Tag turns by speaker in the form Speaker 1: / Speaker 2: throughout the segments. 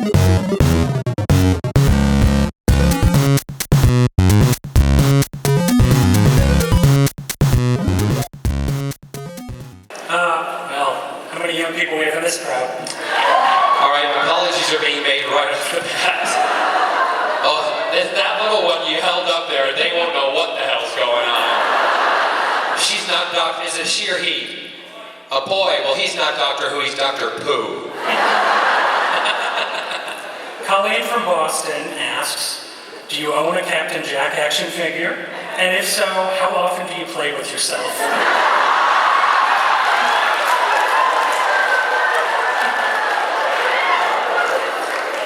Speaker 1: How many young people we have in this crowd?
Speaker 2: All right, apologies are being made right off the bat. Oh, that little one you held up there, they won't know what the hell's going on. She's not Doctor, is it she or he? A boy, well he's not Doctor Who, he's Dr. Pooh.
Speaker 1: Colleen from Boston asks, do you own a Captain Jack action figure? And if so, how often do you play with yourself?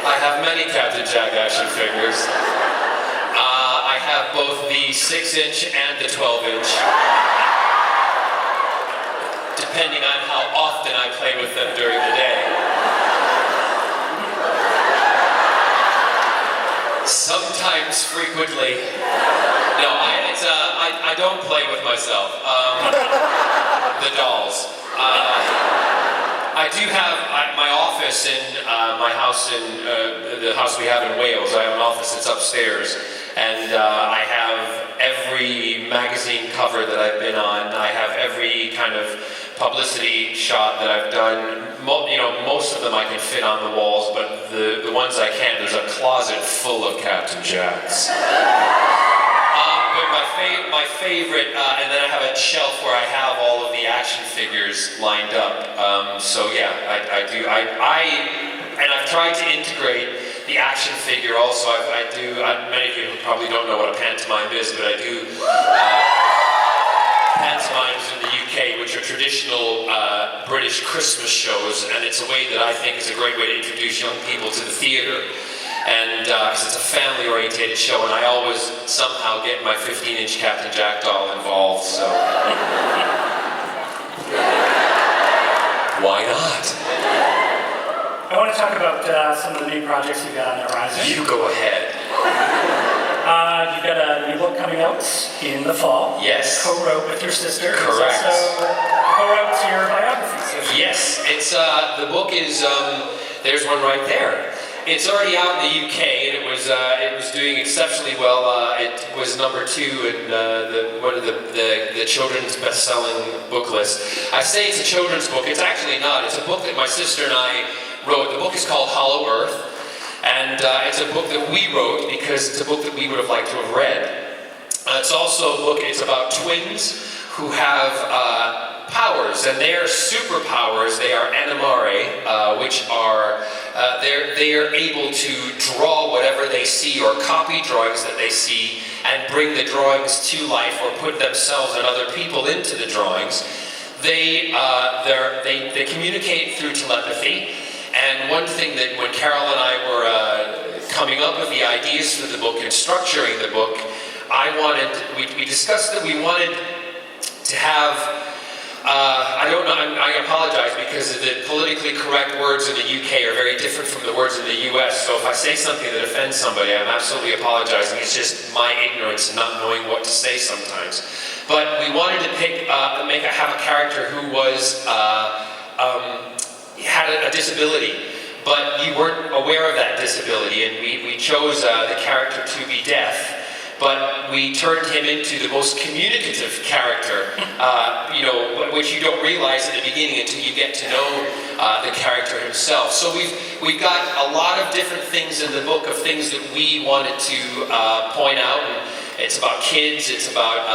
Speaker 2: I have many Captain Jack action figures. I have both the 6-inch and the 12-inch. Depending on how often I play with them during the day. Sometimes frequently. No, I don't play with myself. The dolls. I do have my office in my house the house we have in Wales. I have an office that's upstairs, and I have every magazine cover that I've been on. I have every kind of publicity shot that I've done. Most of them I can fit on the walls, but the ones I can't, there's a closet full of Captain Jacks. But my favorite, and then I have a shelf where I have all of the action figures lined up. So yeah, I do. And I've tried to integrate the action figure also. Many of you probably don't know what a pantomime is, but I do pantomimes in the UK, which are traditional British Christmas shows, and it's a way that I think is a great way to introduce young people to the theatre. And because it's a family-oriented show, and I always somehow get my 15-inch Captain Jack doll involved, so... Why not?
Speaker 1: I want to talk about some of the new projects you've got on the horizon.
Speaker 2: You go ahead.
Speaker 1: You've got a new book coming out in the fall.
Speaker 2: Yes.
Speaker 1: Co-wrote with your sister.
Speaker 2: Correct.
Speaker 1: Also co-wrote your biography.
Speaker 2: Yes, it's the book is there's one right there. It's already out in the UK, and it was doing exceptionally well. It was number 2 in the children's best-selling book list. I say it's a children's book. It's actually not. It's a book that my sister and I wrote. The book is called Hollow Earth, and it's a book that we wrote because it's a book that we would have liked to have read. It's also a book. It's about twins who have powers, and they are superpowers. They are animare, which are they are able to draw whatever they see or copy drawings that they see and bring the drawings to life or put themselves and other people into the drawings. They communicate through telepathy. And one thing that when Carol and I were coming up with the ideas for the book and structuring the book, we discussed that we wanted to have I apologize because the politically correct words in the UK are very different from the words in the US, so if I say something that offends somebody, I'm absolutely apologizing. It's just my ignorance and not knowing what to say sometimes. But we wanted to have a character who was, had a disability, but you weren't aware of that disability, and we chose the character to be deaf. But we turned him into the most communicative character, which you don't realize in the beginning until you get to know the character himself. So we've got a lot of different things in the book of things that we wanted to point out. And it's about kids, it's about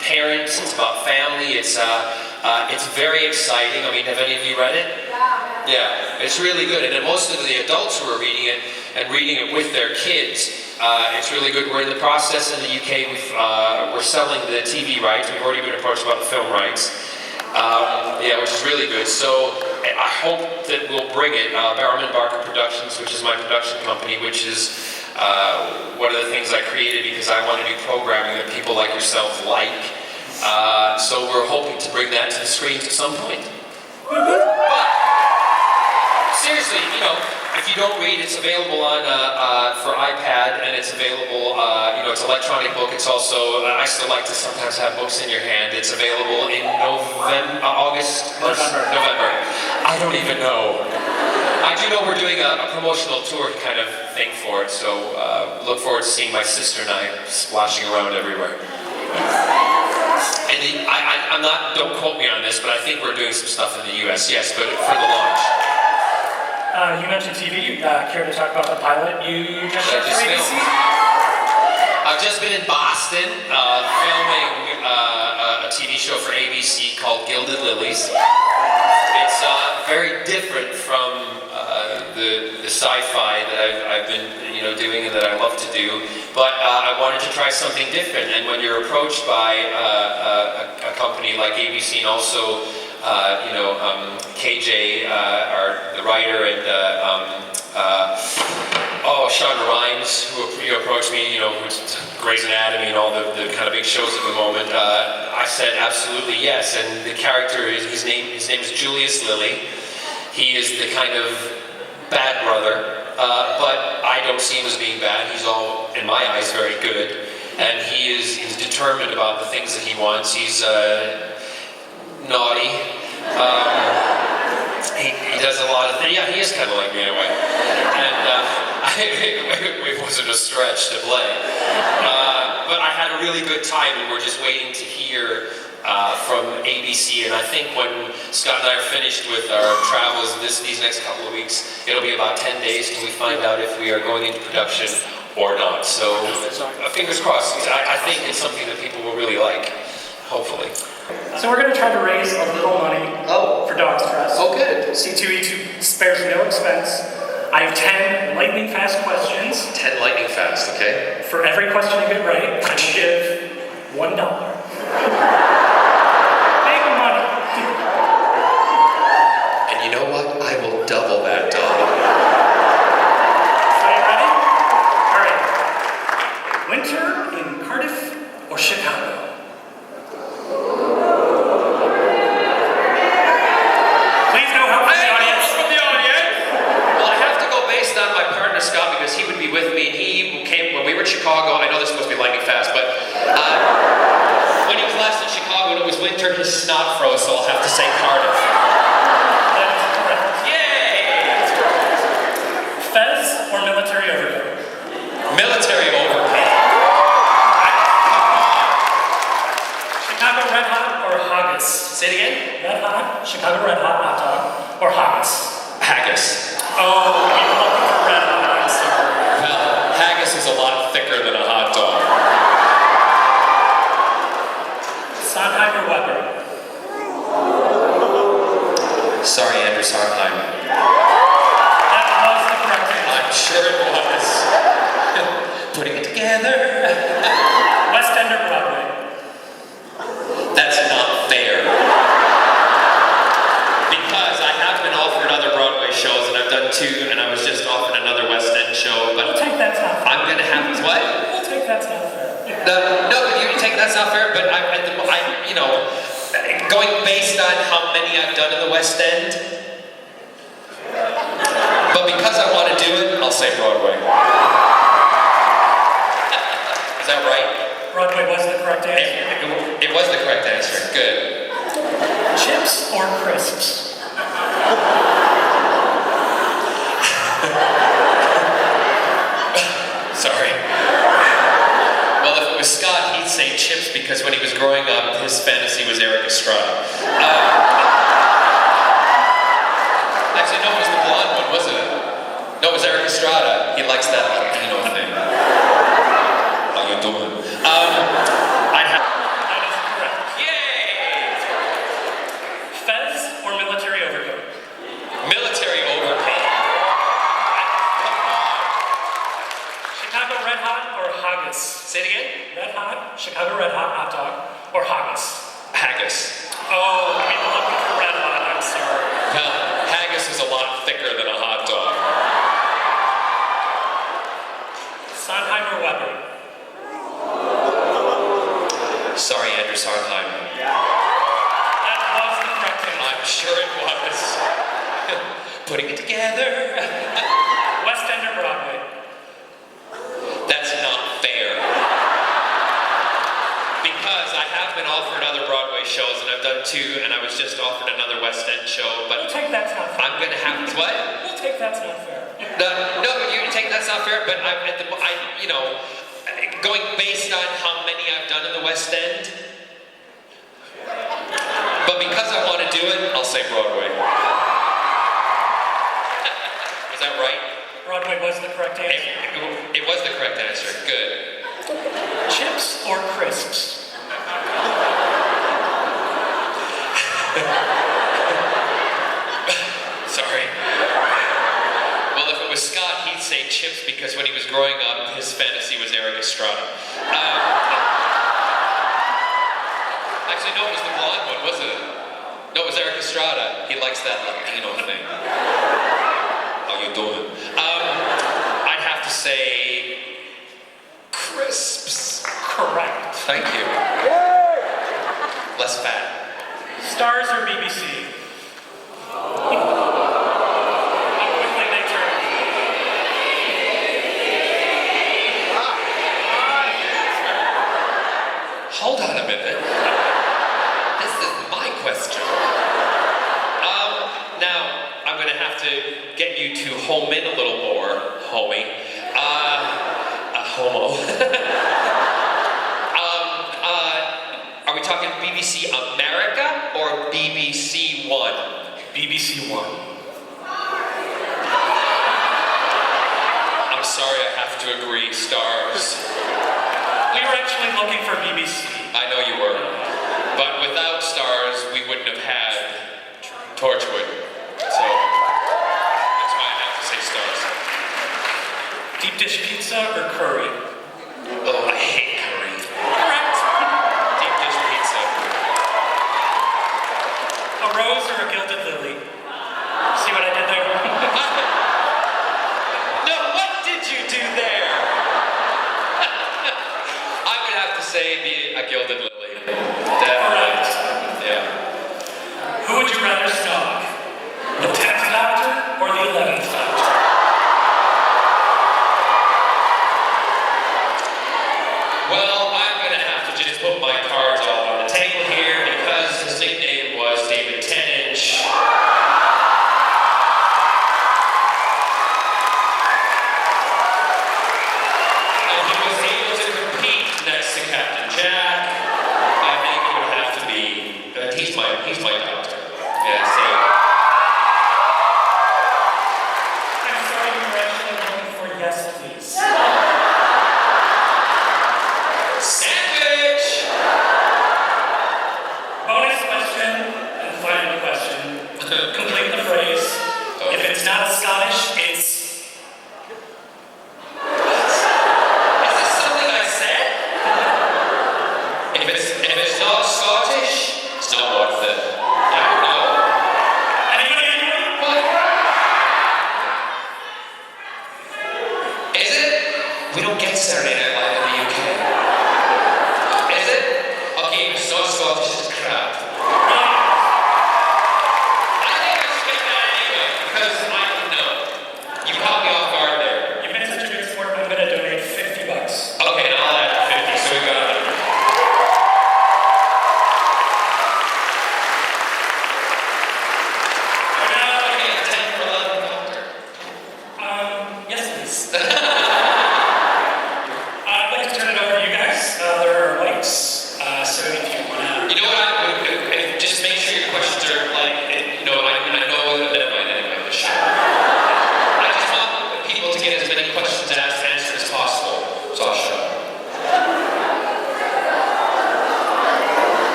Speaker 2: parents, it's about family. It's very exciting. I mean, have any of you read it? Yeah, it's really good. And then most of the adults who are reading it and reading it with their kids. It's really good. We're in the process in the UK. We're selling the TV rights. We've already been approached about the film rights. Which is really good. So I hope that we'll bring it. Barrowman Productions, which is my production company, which is one of the things I created because I want to do programming that people like yourselves like. So we're hoping to bring that to the screens at some point. But seriously, if you don't read, it's available on for iPad, and it's available. It's an electronic book. It's also I still like to sometimes have books in your hand. It's available in November. I don't even know. I do know we're doing a promotional tour kind of thing for it, so look forward to seeing my sister and I splashing around everywhere. And I'm not, don't quote me on this, but I think we're doing some stuff in the US, yes, but for the launch.
Speaker 1: You mentioned TV. Care to talk about the pilot you just shot for ABC?
Speaker 2: I've just been in Boston filming a TV show for ABC called Gilded Lilies. It's very different from the sci-fi that I've been doing and that I love to do, but I wanted to try something different. And when you're approached by a company like ABC and also KJ, the writer, and Shonda Rhimes, who approached me, who's Grey's Anatomy and all the kind of big shows at the moment. I said absolutely yes, and the character his name is Julius Lilly. He is the kind of bad brother, but I don't see him as being bad. He's all, in my eyes, very good, and he's determined about the things that he wants. He's naughty. He does a lot of things. Yeah, he is kind of like me in a way. And it wasn't a stretch to play. But I had a really good time, and we're just waiting to hear from ABC. And I think when Scott and I are finished with our travels these next couple of weeks, it'll be about 10 days till we find out if we are going into production or not. So fingers crossed. I think it's something that people will really like, hopefully.
Speaker 1: So we're going to try to raise a little money for Dog's Trust.
Speaker 2: Oh, good.
Speaker 1: C2E2 spares no expense. I have 10 lightning fast questions.
Speaker 2: 10 lightning fast, okay.
Speaker 1: For every question you get right, I will give $1. Big money.
Speaker 2: And you know what? I will double that dollar.
Speaker 1: So you ready? All right. Winter in Cardiff or Chicago?
Speaker 2: Scott, because he would be with me, and he came when we were in Chicago. I know this is supposed to be lightning fast, but when he classed in Chicago and it was winter, his snot froze, so I'll have to say Cardiff.
Speaker 1: That's correct.
Speaker 2: Yay!
Speaker 1: Fez or military overcoat?
Speaker 2: Military overcoat.
Speaker 1: Chicago Red Hot or haggis?
Speaker 2: Say it again?
Speaker 1: Red Hot, Chicago Red Hot hot dog, or haggis?
Speaker 2: Haggis.
Speaker 1: Oh, we were looking for Red Hot. I'm sorry.
Speaker 2: Well, haggis is a lot thicker than a hot dog.
Speaker 1: Sondheim or Weber?
Speaker 2: Sorry, Andrew Sondheim.
Speaker 1: That was the correct answer.
Speaker 2: I'm sure it was. Putting it together.
Speaker 1: West End or Broadway?
Speaker 2: That's not fair. Because I have been offered other Broadway shows, and I've done 2, and I was just offered another West End show, but
Speaker 1: We'll take that's not fair.
Speaker 2: I'm gonna have what?
Speaker 1: We'll take that's not fair.
Speaker 2: No, you can take that's not fair, but going based on how many I've done in the West End, but because I want to do it, I'll say Broadway. Is that right?
Speaker 1: Broadway was the correct answer.
Speaker 2: It was the correct answer. Good.
Speaker 1: Chips or crisps?
Speaker 2: Sorry. Well, if it was Scott, he'd say chips because when he was growing up, his fantasy was Eric Estrada. Actually, no, it was the blonde one, wasn't it? No, it was Eric Estrada. He likes that Latino thing. How you doing?
Speaker 1: That is correct.
Speaker 2: Yay!
Speaker 1: Fez or military overcoat?
Speaker 2: Military overcoat.
Speaker 1: Chicago Red Hot or haggis?
Speaker 2: Say it again?
Speaker 1: Red Hot, Chicago Red Hot hot dog, or haggis?
Speaker 2: Haggis.
Speaker 1: Oh, we were looking for Red Hot, I'm sorry.
Speaker 2: Well, haggis is a lot thicker than a hot dog.
Speaker 1: Sondheim or Weber?
Speaker 2: Sorry, Andrew Sondheim.
Speaker 1: That was the correct answer.
Speaker 2: I'm sure it was. Putting it together.
Speaker 1: West End or Broadway?
Speaker 2: That's not fair. Because I have been offered other Broadway shows, and I've done 2, and I was just offered another West End show,
Speaker 1: We'll
Speaker 2: but
Speaker 1: take that's not fair.
Speaker 2: I'm gonna have what?
Speaker 1: We'll take that's not fair?
Speaker 2: No, you take that's not fair. But going based on how many I've done in the West End. But because I want to do it, I'll say Broadway. Was that right?
Speaker 1: Broadway was the correct answer.
Speaker 2: It was the correct answer. Good.
Speaker 1: Chips or crisps?
Speaker 2: Sorry. Well, if it was Scott, he'd say chips because when he was growing up, his fantasy was Eric Estrada. Actually, no, it was the blonde one, wasn't it? No, it was Eric Estrada. He likes that Latino thing. How you doing? I'd have to say crisps.
Speaker 1: Correct.
Speaker 2: Thank you. Less fat.
Speaker 1: Stars or BBC? How quickly they turn.
Speaker 2: Hold on a minute. This is my question. Now, I'm going to have to get you to home in a little more, homie. Homo. Are we talking BBC America or BBC One?
Speaker 1: BBC One.
Speaker 2: I'm sorry, I have to agree, stars.
Speaker 1: We were actually looking for BBC.
Speaker 2: I know you were. But without stars, we wouldn't have had Torchwood. So, that's why I have to say stars.
Speaker 1: Deep dish pizza or curry?
Speaker 2: Oh, I hate curry.
Speaker 1: Correct.
Speaker 2: Deep dish pizza.
Speaker 1: A rose or a gilded lily? See what I did there?
Speaker 2: No, what did you do there? I would have to say a gilded lily. Definitely. Yeah.
Speaker 1: Who would you rather stalk? The 10th Doctor or the 11th Doctor?
Speaker 2: Well, I'm going to have to just put my cards all on the table here because his nickname was David Tennant. And he was able to compete next to Captain Jack. I think it would have to be. He's my doctor. Yeah, so.
Speaker 1: I'm sorry, you were actually looking for yes, please.
Speaker 2: Sandwich!
Speaker 1: Bonus question and final question. Complete the phrase. If it's not Scottish, it's...
Speaker 2: Is this something I said? If it's not Scottish, it's not worth it. I don't know.
Speaker 1: Anybody?
Speaker 2: What? Is it? We don't get Saturday Night Live in the UK. Is it? Okay, if it's not Scottish, it's crap. I think I should get that anyway, because I don't know. You caught me off guard there.
Speaker 1: You've been such a good sport, I'm going to donate $50.
Speaker 2: Okay, and I'll add 50, so we got it. Okay, 10 for 11, Doctor.
Speaker 1: Yes, please.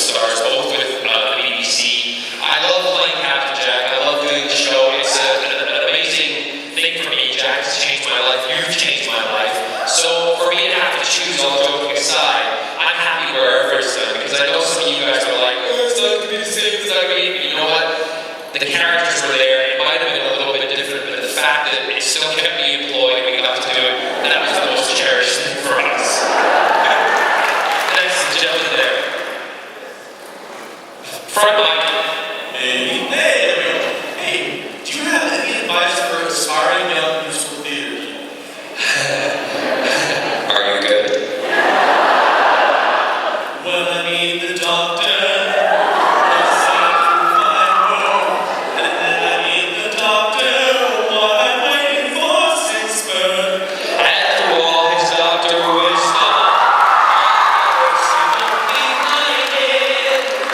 Speaker 2: stars, both with the BBC. I love playing Captain Jack. I love doing the show. It's an amazing thing for me. Jack has changed my life. You've changed my life. So for me to have to choose, all joking aside, I'm happy wherever it's done because I know some of you guys are like, oh, it's not going to be the same, it's not going to be. But you know what? The characters were there. It might have been a little bit different, but the fact that it still kept me employed, we got to do it, that was the most cherished thing for us. Thanks to the gentleman there. Front mic.
Speaker 3: Hey, do you have any advice for aspiring young musical theaters?
Speaker 2: Are you good?
Speaker 3: Well, I need the doctor. Let's see through my woe. And then I need the doctor while I'm waiting for Sixburn.
Speaker 2: After all his doctor wisdom,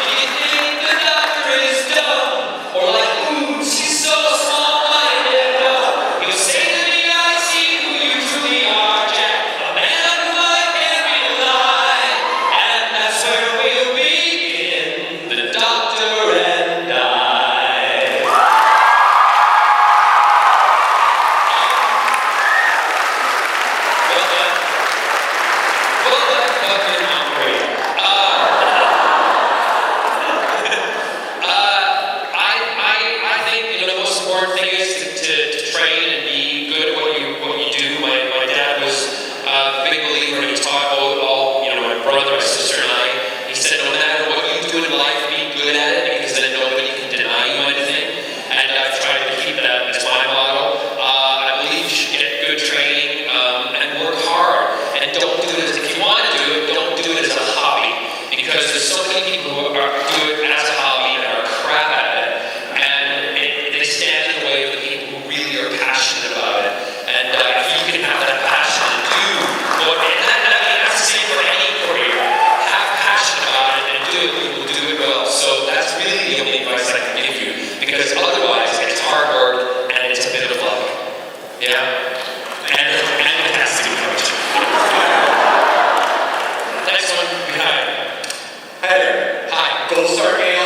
Speaker 2: do you think the doctor is dumb? Or like, ooh, she's so small-minded? No, he'll say to me, I see who you truly are, Jack, a man who I can't rely. And that's where we'll begin, the doctor and I. Well done. Well done, fucking hungry. I think the most important thing is to train and be good at what you do. My dad was a big believer, and he taught all my brother, my sister, and I. He said, no matter what you do in life, be good at it because then nobody can deny you anything. And I've tried to keep that as my motto. I believe you should get good training and work hard. And don't do it if you want to do it, don't do it as a hobby. Because there's so many people who do it as a hobby and are crap at it. And they stand in the way of the people who really are passionate about it. And if you can have that passion and do what, that's the same for any career. Have passion about it and do it, you will do it well. So that's really the only advice I can give you. Because otherwise, it's hard work and it's a bit of luck. Yeah? And a casting coach. Next one behind.
Speaker 3: Hi there.
Speaker 2: Hi.
Speaker 3: Gold Star AI